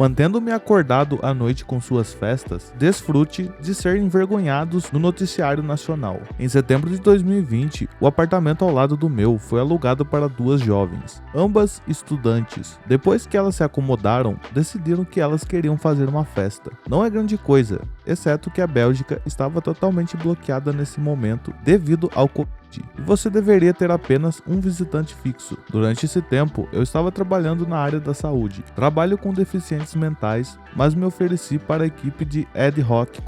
Mantendo-me acordado à noite com suas festas, desfrute de ser envergonhados no noticiário nacional. Em setembro de 2020, o apartamento ao lado do meu foi alugado para duas jovens, ambas estudantes. Depois que elas se acomodaram, decidiram que elas queriam fazer uma festa. Não é grande coisa, exceto que a Bélgica estava totalmente bloqueada nesse momento devido ao Covid. E você deveria ter apenas um visitante fixo. Durante esse tempo, eu estava trabalhando na área da saúde. Trabalho com deficientes mentais, mas me ofereci para a equipe de ad hoc,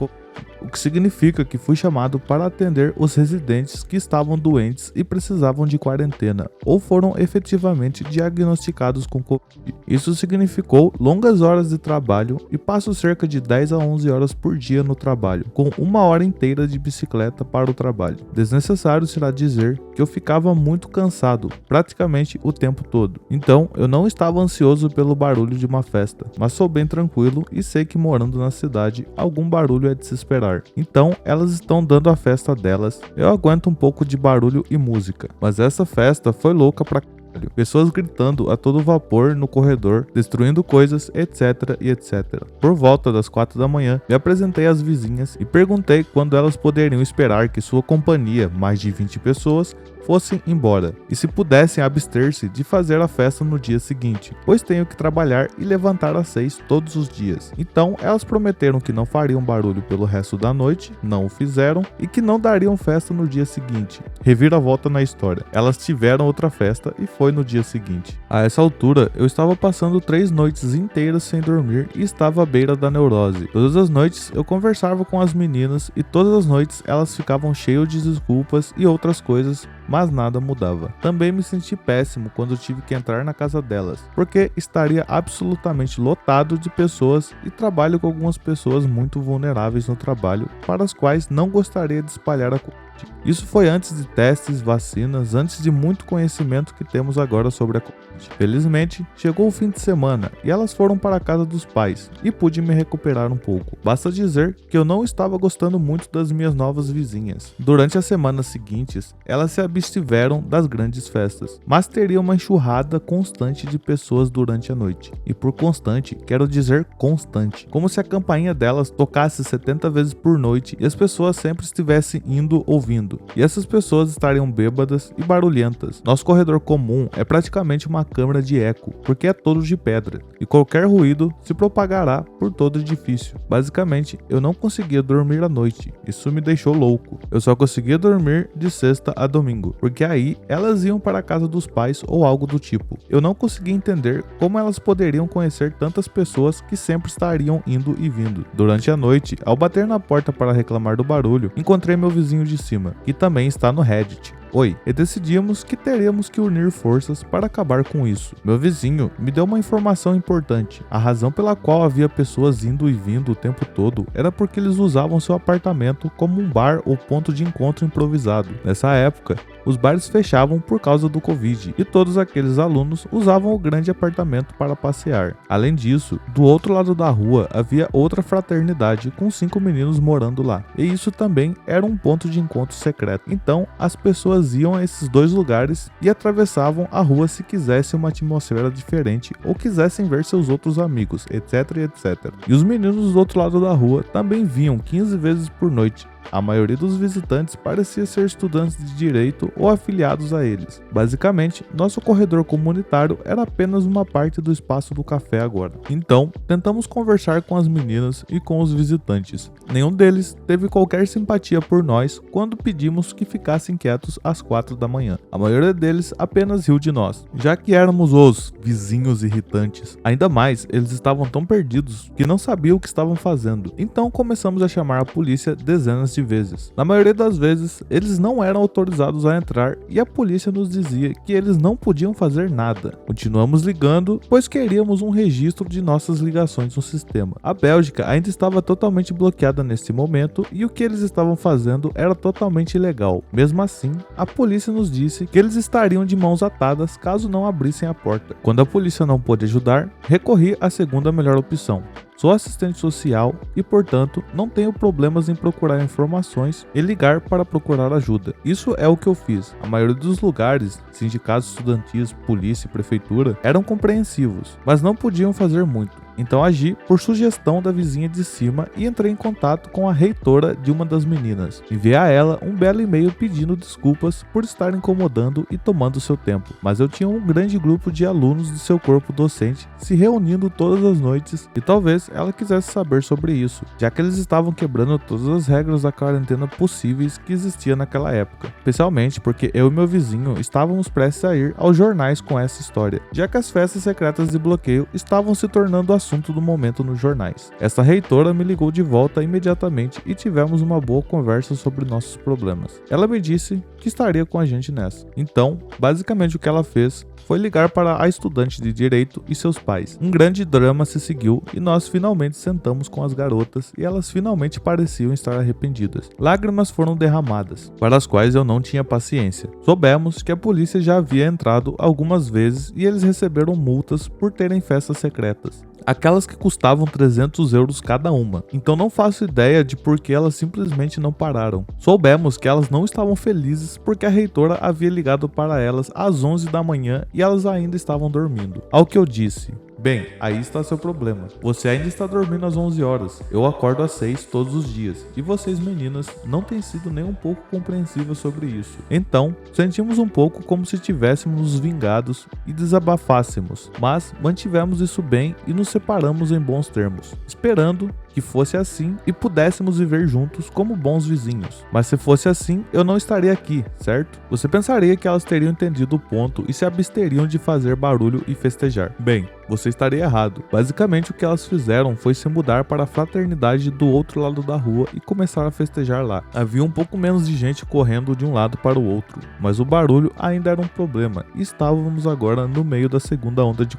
o que significa que fui chamado para atender os residentes que estavam doentes e precisavam de quarentena, ou foram efetivamente diagnosticados com Covid. Isso significou longas horas de trabalho e passo cerca de 10 a 11 horas por dia no trabalho, com uma hora inteira de bicicleta para o trabalho. Desnecessário será dizer que eu ficava muito cansado, praticamente o tempo todo. Então, eu não estava ansioso pelo barulho de uma festa, mas sou bem tranquilo e sei que morando na cidade, algum barulho é de se esperar. Então, elas estão dando a festa delas. Eu aguento um pouco de barulho e música, mas essa festa foi louca pra caralho. Pessoas gritando a todo vapor no corredor, destruindo coisas, etc e etc. Por volta das 4 da manhã, me apresentei às vizinhas e perguntei quando elas poderiam esperar que sua companhia, mais de 20 pessoas, fossem embora, e se pudessem abster-se de fazer a festa no dia seguinte, pois tenho que trabalhar e levantar às 6 todos os dias. Então, elas prometeram que não fariam barulho pelo resto da noite, não o fizeram, e que não dariam festa no dia seguinte. Reviravolta na história. Elas tiveram outra festa e foi no dia seguinte. A essa altura, eu estava passando 3 noites inteiras sem dormir e estava à beira da neurose. Todas as noites, eu conversava com as meninas e todas as noites elas ficavam cheias de desculpas e outras coisas, mas nada mudava. Também me senti péssimo quando tive que entrar na casa delas, porque estaria absolutamente lotado de pessoas e trabalho com algumas pessoas muito vulneráveis no trabalho, para as quais não gostaria de espalhar a Covid. Isso foi antes de testes, vacinas, antes de muito conhecimento que temos agora sobre a Covid. Felizmente, chegou o fim de semana e elas foram para a casa dos pais e pude me recuperar um pouco. Basta dizer que eu não estava gostando muito das minhas novas vizinhas. Durante as semanas seguintes, elas se abstiveram das grandes festas, mas teria uma enxurrada constante de pessoas durante a noite. E por constante, quero dizer constante, como se a campainha delas tocasse 70 vezes por noite e as pessoas sempre estivessem indo ouvindo. E essas pessoas estariam bêbadas e barulhentas. Nosso corredor comum é praticamente uma câmara de eco, porque é todo de pedra, e qualquer ruído se propagará por todo o edifício. Basicamente, eu não conseguia dormir à noite. Isso me deixou louco. Eu só conseguia dormir de sexta a domingo, porque aí elas iam para a casa dos pais ou algo do tipo. Eu não conseguia entender como elas poderiam conhecer tantas pessoas que sempre estariam indo e vindo. Durante a noite, ao bater na porta para reclamar do barulho, encontrei meu vizinho de cima, que também está no Reddit. Oi, e decidimos que teríamos que unir forças para acabar com isso. Meu vizinho me deu uma informação importante. A razão pela qual havia pessoas indo e vindo o tempo todo era porque eles usavam seu apartamento como um bar ou ponto de encontro improvisado. Nessa época, os bares fechavam por causa do Covid e todos aqueles alunos usavam o grande apartamento para passear. Além disso, do outro lado da rua havia outra fraternidade com 5 meninos morando lá, e isso também era um ponto de encontro secreto. Então, as pessoas iam a esses dois lugares e atravessavam a rua se quisessem uma atmosfera diferente ou quisessem ver seus outros amigos, etc, etc. E os meninos do outro lado da rua também vinham 15 vezes por noite. A maioria dos visitantes parecia ser estudantes de direito ou afiliados a eles. Basicamente, nosso corredor comunitário era apenas uma parte do espaço do café agora. Então, tentamos conversar com as meninas e com os visitantes. Nenhum deles teve qualquer simpatia por nós quando pedimos que ficassem quietos às 4 da manhã. A maioria deles apenas riu de nós, já que éramos os vizinhos irritantes. Ainda mais, eles estavam tão perdidos que não sabiam o que estavam fazendo. Então começamos a chamar a polícia dezenas de vezes. Na maioria das vezes, eles não eram autorizados a entrar e a polícia nos dizia que eles não podiam fazer nada. Continuamos ligando, pois queríamos um registro de nossas ligações no sistema. A Bélgica ainda estava totalmente bloqueada nesse momento e o que eles estavam fazendo era totalmente ilegal. Mesmo assim, a polícia nos disse que eles estariam de mãos atadas caso não abrissem a porta. Quando a polícia não pôde ajudar, recorri à segunda melhor opção. Sou assistente social e, portanto, não tenho problemas em procurar informações e ligar para procurar ajuda. Isso é o que eu fiz. A maioria dos lugares, sindicatos estudantis, polícia e prefeitura, eram compreensivos, mas não podiam fazer muito. Então agi por sugestão da vizinha de cima e entrei em contato com a reitora de uma das meninas. Enviei a ela um belo e-mail pedindo desculpas por estar incomodando e tomando seu tempo, mas eu tinha um grande grupo de alunos do seu corpo docente se reunindo todas as noites e talvez ela quisesse saber sobre isso, já que eles estavam quebrando todas as regras da quarentena possíveis que existia naquela época, especialmente porque eu e meu vizinho estávamos prestes a ir aos jornais com essa história, já que as festas secretas de bloqueio estavam se tornando assunto do momento nos jornais. Essa reitora me ligou de volta imediatamente e tivemos uma boa conversa sobre nossos problemas. Ela me disse que estaria com a gente nessa. Então, basicamente o que ela fez foi ligar para a estudante de direito e seus pais. Um grande drama se seguiu e nós finalmente sentamos com as garotas e elas finalmente pareciam estar arrependidas. Lágrimas foram derramadas, para as quais eu não tinha paciência. Soubemos que a polícia já havia entrado algumas vezes e eles receberam multas por terem festas secretas. Aquelas que custavam 300 euros cada uma. Então não faço ideia de por que elas simplesmente não pararam. Soubemos que elas não estavam felizes porque a reitora havia ligado para elas às 11 da manhã e elas ainda estavam dormindo. Ao que eu disse: bem, aí está seu problema. Você ainda está dormindo às 11 horas. Eu acordo às 6 todos os dias. E vocês meninas não têm sido nem um pouco compreensivas sobre isso. Então, sentimos um pouco como se tivéssemos nos vingados e desabafássemos. Mas mantivemos isso bem e nos separamos em bons termos, esperando que fosse assim e pudéssemos viver juntos como bons vizinhos. Mas se fosse assim, eu não estaria aqui, certo? Você pensaria que elas teriam entendido o ponto e se absteriam de fazer barulho e festejar. Bem, você estaria errado. Basicamente o que elas fizeram foi se mudar para a fraternidade do outro lado da rua e começar a festejar lá. Havia um pouco menos de gente correndo de um lado para o outro, mas o barulho ainda era um problema e estávamos agora no meio da segunda onda de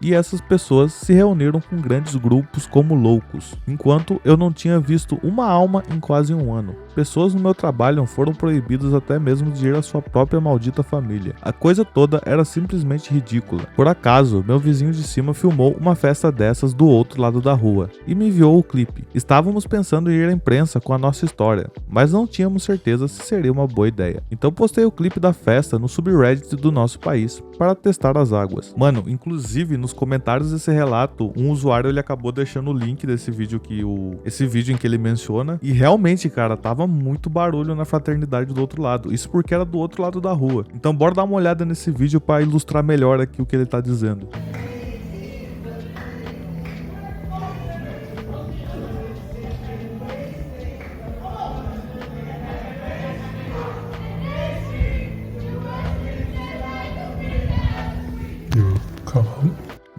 e essas pessoas se reuniram com grandes grupos como loucos, enquanto eu não tinha visto uma alma em quase um ano. Pessoas no meu trabalho foram proibidas até mesmo de ir à sua própria maldita família. A coisa toda era simplesmente ridícula. Por acaso, meu vizinho de cima filmou uma festa dessas do outro lado da rua e me enviou o clipe. Estávamos pensando em ir à imprensa com a nossa história, mas não tínhamos certeza se seria uma boa ideia. Então postei o clipe da festa no subreddit do nosso país para testar as águas. Mano, inclusive nos comentários desse relato, um usuário ele acabou deixando o link desse vídeo esse vídeo em que ele menciona, e realmente, cara, tava muito barulho na fraternidade do outro lado. Isso porque era do outro lado da rua. Então bora dar uma olhada nesse vídeo para ilustrar melhor aqui o que ele tá dizendo.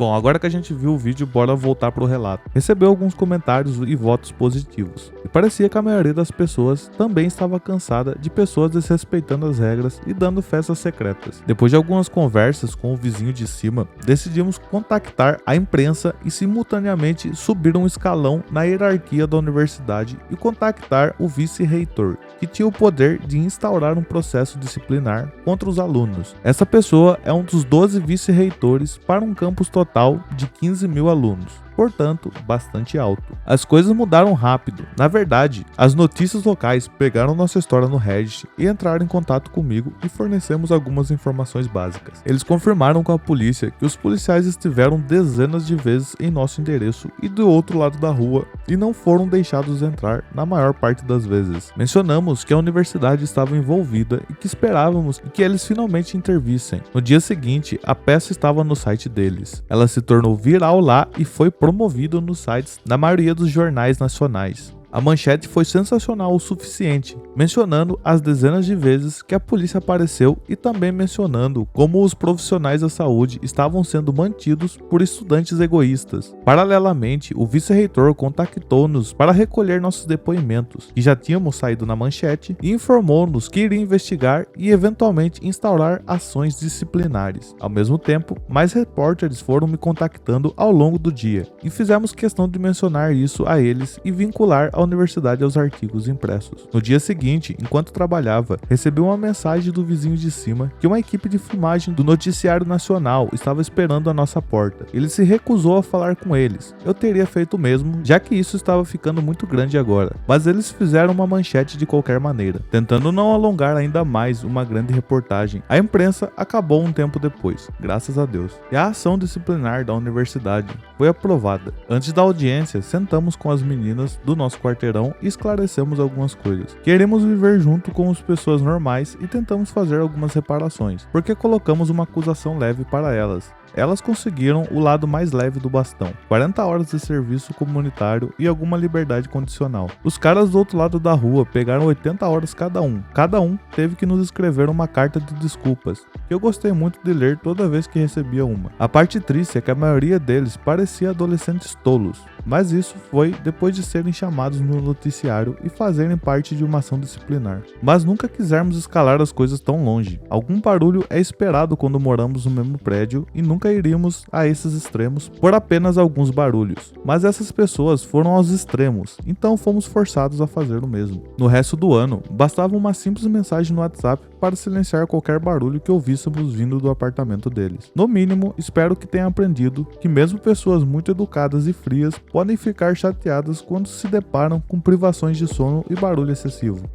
Bom, agora que a gente viu o vídeo, bora voltar pro relato. Recebeu alguns comentários e votos positivos. E parecia que a maioria das pessoas também estava cansada de pessoas desrespeitando as regras e dando festas secretas. Depois de algumas conversas com o vizinho de cima, decidimos contactar a imprensa e simultaneamente subir um escalão na hierarquia da universidade e contactar o vice-reitor, que tinha o poder de instaurar um processo disciplinar contra os alunos. Essa pessoa é um dos 12 vice-reitores para um campus total de 15 mil alunos. Portanto, bastante alto. As coisas mudaram rápido. Na verdade, as notícias locais pegaram nossa história no Reddit e entraram em contato comigo e fornecemos algumas informações básicas. Eles confirmaram com a polícia que os policiais estiveram dezenas de vezes em nosso endereço e do outro lado da rua e não foram deixados entrar na maior parte das vezes. Mencionamos que a universidade estava envolvida e que esperávamos que eles finalmente intervissem. No dia seguinte, a peça estava no site deles. Ela se tornou viral lá e foi promovido nos sites da maioria dos jornais nacionais. A manchete foi sensacional o suficiente, mencionando as dezenas de vezes que a polícia apareceu e também mencionando como os profissionais da saúde estavam sendo mantidos por estudantes egoístas. Paralelamente, o vice-reitor contactou-nos para recolher nossos depoimentos, que já tínhamos saído na manchete, e informou-nos que iria investigar e eventualmente instaurar ações disciplinares. Ao mesmo tempo, mais repórteres foram me contactando ao longo do dia, e fizemos questão de mencionar isso a eles e vincular à universidade aos artigos impressos. No dia seguinte, enquanto trabalhava, recebi uma mensagem do vizinho de cima que uma equipe de filmagem do Noticiário Nacional estava esperando à nossa porta. Ele se recusou a falar com eles. Eu teria feito o mesmo, já que isso estava ficando muito grande agora, mas eles fizeram uma manchete de qualquer maneira, tentando não alongar ainda mais uma grande reportagem. A imprensa acabou um tempo depois, graças a Deus, e a ação disciplinar da universidade foi aprovada. Antes da audiência, sentamos com as meninas do nosso quarteirão e esclarecemos algumas coisas. Queremos viver junto com as pessoas normais e tentamos fazer algumas reparações, porque colocamos uma acusação leve para elas. Elas conseguiram o lado mais leve do bastão: 40 horas de serviço comunitário e alguma liberdade condicional. Os caras do outro lado da rua pegaram 80 horas cada um. Cada um teve que nos escrever uma carta de desculpas, que eu gostei muito de ler toda vez que recebia uma. A parte triste é que a maioria deles parecia adolescentes tolos, mas isso foi depois de serem chamados no noticiário e fazerem parte de uma ação disciplinar. Mas nunca quisermos escalar as coisas tão longe. Algum barulho é esperado quando moramos no mesmo prédio e nunca iríamos a esses extremos por apenas alguns barulhos. Mas essas pessoas foram aos extremos, então fomos forçados a fazer o mesmo. No resto do ano, bastava uma simples mensagem no WhatsApp para silenciar qualquer barulho que ouvíssemos vindo do apartamento deles. No mínimo, espero que tenha aprendido que mesmo pessoas muito educadas e frias podem ficar chateadas quando se deparam com privações de sono e barulho excessivo.